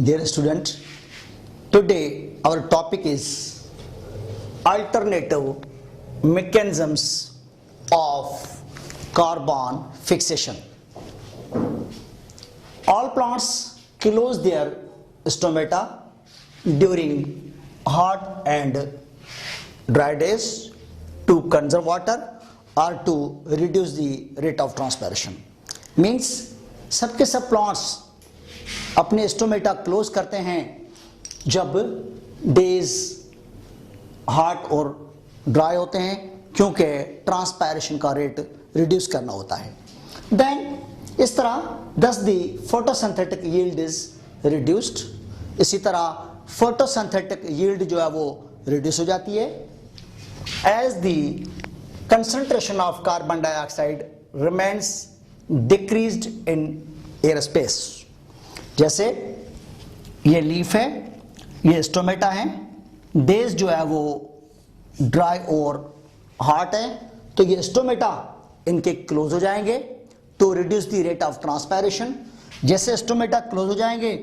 Dear student, today our topic is alternative mechanisms of carbon fixation. All plants close their stomata during hot and dry days to conserve water or to reduce the rate of transpiration. Means सबके सब plants अपने stomata close करते हैं जब days hot और dry होते हैं, क्योंकि ट्रांसपायरेशन का रेट रिड्यूस करना होता है. देन इस तरह दस दी फोटोसिंथेटिक यील्ड इज रिड्यूस्ड. इसी तरह फोटोसिंथेटिक यील्ड जो है वो रिड्यूस हो जाती है as the concentration of carbon dioxide remains decreased in air space. जैसे ये लीफ है, ये स्टोमेटा है, डेज जो है वो ड्राई और हॉट है, तो ये स्टोमेटा इनके क्लोज हो जाएंगे तो reduce the rate of transpiration. जैसे स्टोमेटा क्लोज हो जाएंगे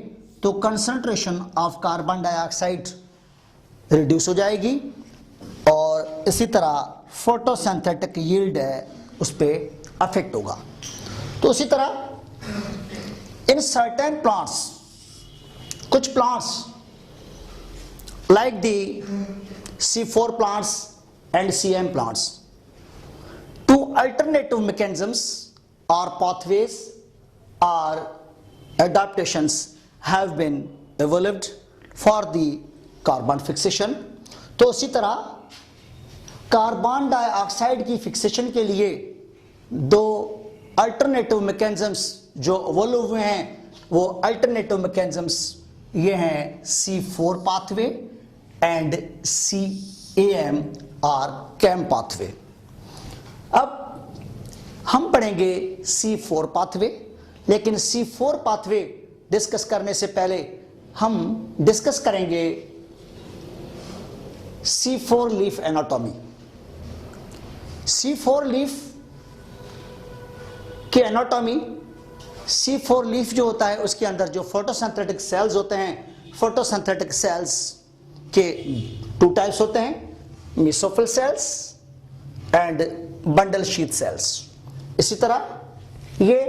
तो concentration of carbon dioxide reduce हो जाएगी और इसी तरह फोटोसिंथेटिक यील्ड है उस पर अफेक्ट होगा. तो इसी तरह इन सर्टेन प्लांट्स, कुछ plants like the C4 plants and CM plants, two alternative mechanisms or pathways or adaptations have been developed for the carbon fixation. तो इसी तरह कार्बन डाइऑक्साइड की फिक्सेशन के लिए दो अल्टरनेटिव मैकेनिज्म्स जो इवॉल्व हुए हैं, वो अल्टरनेटिव मैकेनिज्म्स ये हैं C4 पाथवे एंड CAM और CAM पाथवे. अब हम पढ़ेंगे C4 पाथवे, लेकिन C4 पाथवे डिस्कस करने से पहले हम डिस्कस करेंगे C4 leaf anatomy. C4 leaf के एनाटॉमी, C4 लीफ जो होता है उसके अंदर जो फोटोसिंथेटिक सेल्स होते हैं, फोटोसिंथेटिक सेल्स के टू टाइप्स होते हैं, mesophyll cells and bundle sheath sales. इसी तरह ये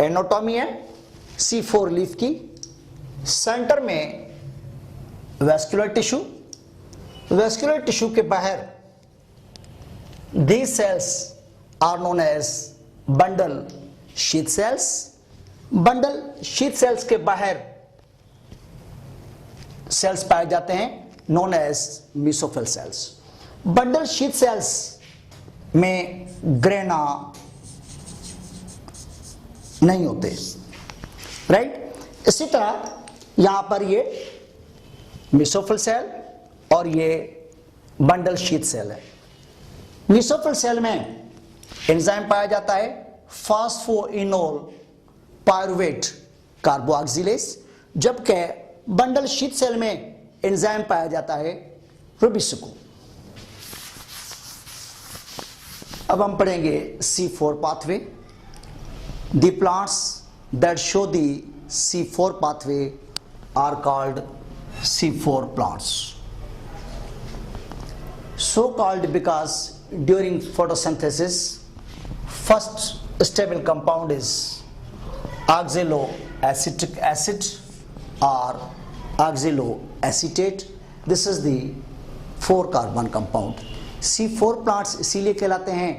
एनाटॉमी है C4 लीफ की. सेंटर में वेस्कुलर टिश्यू, वेस्कुलर टिश्यू के बाहर these cells are known as bundle sheath cells. Bundle sheath cells के बाहर सेल्स पाए जाते हैं known as mesophyll cells. Bundle sheath cells में ग्रेना नहीं होते, राइट. इसी तरह यहां पर ये मेसोफिल सेल और ये बंडल शीथ सेल है. मेसोफिल सेल में एंजाइम पाया जाता है फास्फोइनोल पायरुवेट कार्बोऑक्सिलेज, जबकि बंडल शीथ सेल में एंजाइम पाया जाता है रुबिसको. अब हम पढ़ेंगे C4 pathway. The plants that show the C4 pathway are called C4 plants. So called because during photosynthesis first stable compound is oxaloacetic acid or oxaloacetate. This is the 4 carbon compound. C4 plants इसीलिए कहलाते हैं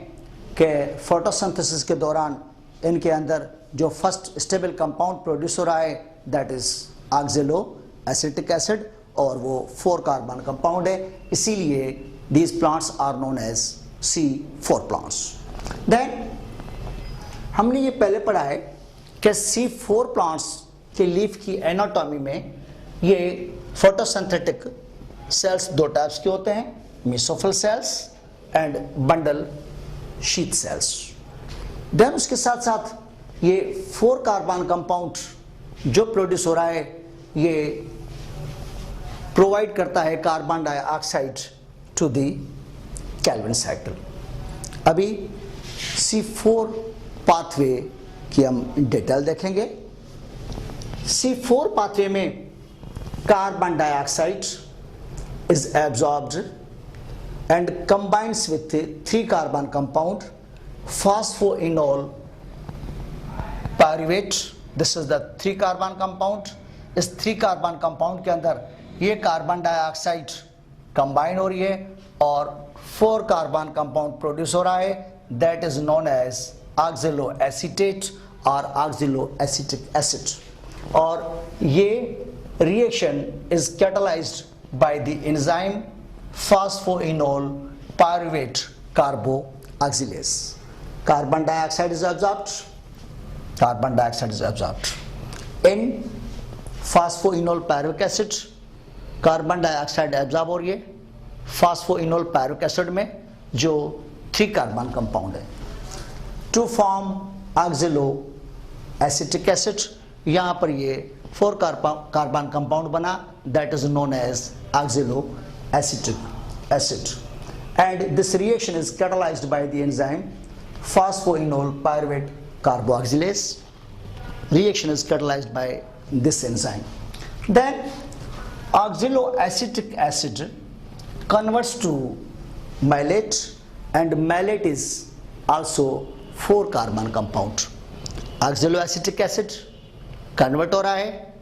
कि photosynthesis के दौरान इनके अंदर जो first stable compound produce हो रहा है दैट इज oxaloacetic acid और वो 4 कार्बन कंपाउंड है, इसीलिए these plants are known as C4 plants. Then हमने ये पहले पढ़ा है कि C4 प्लांट्स के लीफ की एनाटॉमी में ये फोटोसिंथेटिक सेल्स दो टाइप्स के होते हैं, mesophyll cells and bundle sheath cells. Then उसके साथ साथ ये 4 कार्बन कंपाउंड जो प्रोड्यूस हो रहा है ये प्रोवाइड करता है carbon dioxide to the Calvin cycle. अभी C4 पाथवे की हम डिटेल देखेंगे. C4 पाथवे में carbon dioxide is absorbed and combines with 3 carbon compound phosphoenol pyruvate. This is the 3 carbon compound. इस 3 कार्बन कंपाउंड के अंदर ये कार्बन डाइऑक्साइड कंबाइन हो रही है और 4 कार्बन कंपाउंड प्रोड्यूस हो रहा है, that is known as oxaloacetate और ऑक्सैलो एसिटिक एसिड। और ये reaction is catalysed by the enzyme phosphoenol pyruvate carboxylase. Carbon dioxide is absorbed. Carbon dioxide is absorbed in phosphoenol pyruvic acid. Carbon dioxide absorb हो रही है phosphoenol pyruvic acid में जो 3 carbon compound है to form oxaloacetic acid. यहाँ पर ये 4 carbon compound बना, that is known as oxaloacetic acid, and this reaction is catalysed by the enzyme phosphoenol pyruvate carboxylase. Reaction is catalyzed by this enzyme. Then oxaloacetic acid converts to malate, and malate is also 4 carbon compound. oxaloacetic acid convert हो रहा है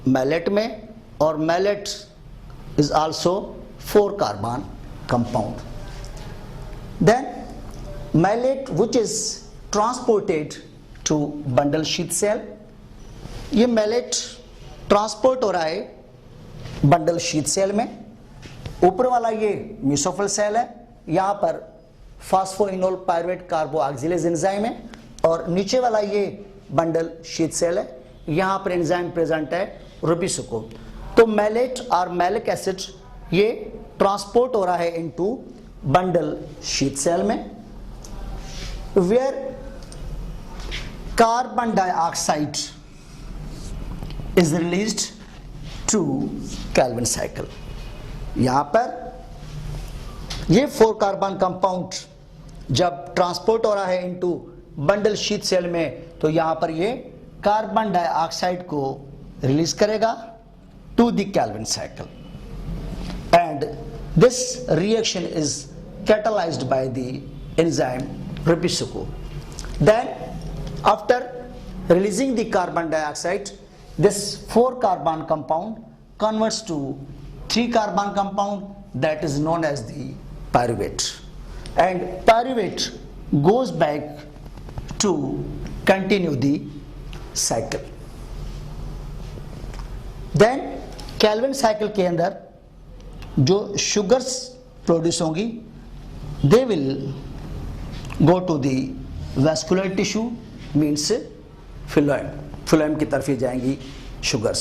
malate में और malate is also 4 carbon compound. Then malate which is transported to bundle sheath cell, ये malate transport हो रहा है bundle sheath cell में। ऊपर वाला ये म्यूसोफिल सेल है, यहाँ पर फास्फोइनोल पायरुवेट कार्बोऑक्सिलेज एंजाइम है, और नीचे वाला ये बंडल शीथ सेल है, यहाँ पर एंजाइम प्रेजेंट है रुबिसुको। तो मैलेट और मैलिक एसिड ये ट्रांसपोर्ट हो रहा है इनटू बंडल शीथ सेल में, where carbon dioxide is released to Calvin cycle. यहाँ पर ये 4 कार्बन कंपाउंड जब ट्रांसपोर्ट हो रहा है इनटू बंडल शीथ सेल में, तो यहाँ पर ये कार्बन डाइऑक्साइड को रिलीज करेगा to the Calvin cycle, and this reaction is catalysed by the enzyme Ribisuco. Then after releasing the carbon dioxide, this 4 carbon compound converts to 3 carbon compound, that is known as the pyruvate, and pyruvate goes back to continue the cycle. Then Calvin cycle के अंदर जो sugars produce होंगी, they will go to the vascular tissue, means phloem की तरफ ही जाएंगी sugars.